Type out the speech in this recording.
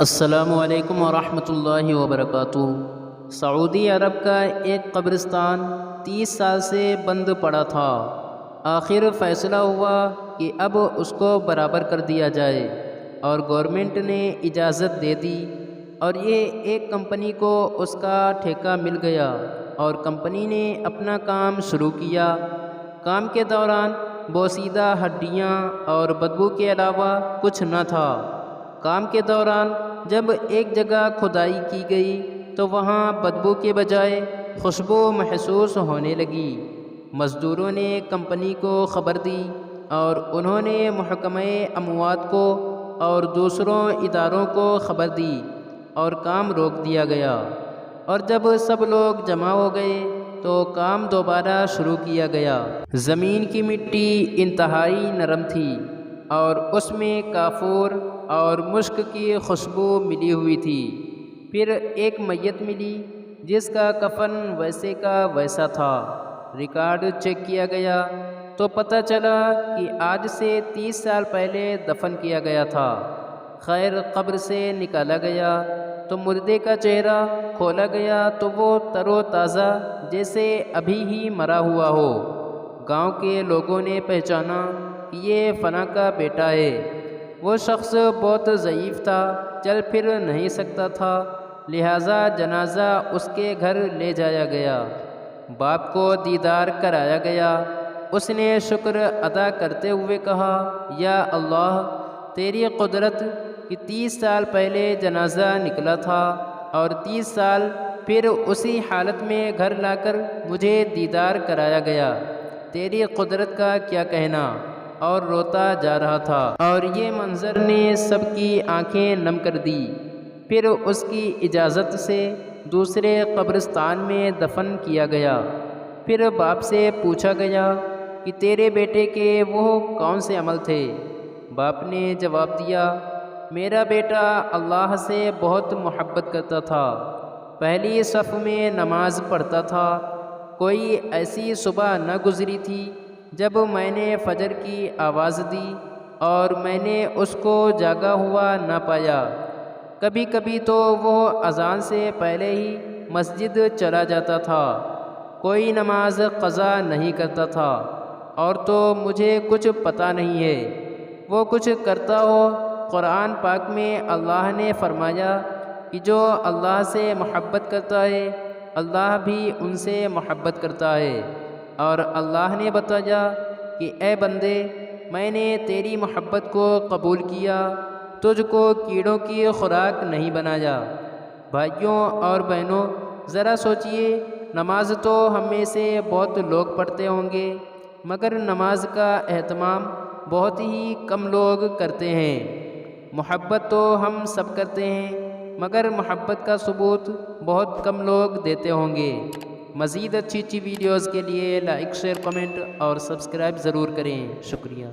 السلام علیکم ورحمۃ اللہ وبرکاتہ۔ سعودی عرب کا ایک قبرستان 30 سال سے بند پڑا تھا۔ آخر فیصلہ ہوا کہ اب اس کو برابر کر دیا جائے اور گورنمنٹ نے اجازت دے دی، اور یہ ایک کمپنی کو اس کا ٹھیکہ مل گیا اور کمپنی نے اپنا کام شروع کیا۔ کام کے دوران بوسیدہ ہڈیاں اور بدبو کے علاوہ کچھ نہ تھا۔ کام کے دوران جب ایک جگہ کھدائی کی گئی تو وہاں بدبو کے بجائے خوشبو محسوس ہونے لگی۔ مزدوروں نے کمپنی کو خبر دی اور انہوں نے محکمہ اموات کو اور دوسروں اداروں کو خبر دی اور کام روک دیا گیا، اور جب سب لوگ جمع ہو گئے تو کام دوبارہ شروع کیا گیا۔ زمین کی مٹی انتہائی نرم تھی اور اس میں کافور اور مشک کی خوشبو ملی ہوئی تھی۔ پھر ایک میت ملی جس کا کفن ویسے کا ویسا تھا۔ ریکارڈ چیک کیا گیا تو پتہ چلا کہ آج سے 30 سال پہلے دفن کیا گیا تھا۔ خیر، قبر سے نکالا گیا تو مردے کا چہرہ کھولا گیا تو وہ تر و تازہ جیسے ابھی ہی مرا ہوا ہو۔ گاؤں کے لوگوں نے پہچانا کہ یہ فلاں کا بیٹا ہے۔ وہ شخص بہت ضعیف تھا، چل پھر نہیں سکتا تھا، لہٰذا جنازہ اس کے گھر لے جایا گیا۔ باپ کو دیدار کرایا گیا۔ اس نے شکر ادا کرتے ہوئے کہا، یا اللہ، تیری قدرت کہ 30 سال پہلے جنازہ نکلا تھا اور 30 سال پھر اسی حالت میں گھر لا کر مجھے دیدار کرایا گیا، تیری قدرت کا کیا کہنا، اور روتا جا رہا تھا، اور یہ منظر نے سب کی آنکھیں نم کر دی۔ پھر اس کی اجازت سے دوسرے قبرستان میں دفن کیا گیا۔ پھر باپ سے پوچھا گیا کہ تیرے بیٹے کے وہ کون سے عمل تھے؟ باپ نے جواب دیا، میرا بیٹا اللہ سے بہت محبت کرتا تھا، پہلی صف میں نماز پڑھتا تھا، کوئی ایسی صبح نہ گزری تھی جب میں نے فجر کی آواز دی اور میں نے اس کو جاگا ہوا نہ پایا۔ کبھی کبھی تو وہ اذان سے پہلے ہی مسجد چلا جاتا تھا، کوئی نماز قضا نہیں کرتا تھا، اور تو مجھے کچھ پتہ نہیں ہے وہ کچھ کرتا ہو۔ قرآن پاک میں اللہ نے فرمایا کہ جو اللہ سے محبت کرتا ہے اللہ بھی ان سے محبت کرتا ہے، اور اللہ نے بتایا کہ اے بندے، میں نے تیری محبت کو قبول کیا، تجھ کو کیڑوں کی خوراک نہیں بنایا۔ بھائیوں اور بہنوں، ذرا سوچئے، نماز تو ہم میں سے بہت لوگ پڑھتے ہوں گے، مگر نماز کا اہتمام بہت ہی کم لوگ کرتے ہیں۔ محبت تو ہم سب کرتے ہیں، مگر محبت کا ثبوت بہت کم لوگ دیتے ہوں گے۔ مزید اچھی ویڈیوز کے لیے لائک، شیئر، کمنٹ اور سبسکرائب ضرور کریں۔ شکریہ۔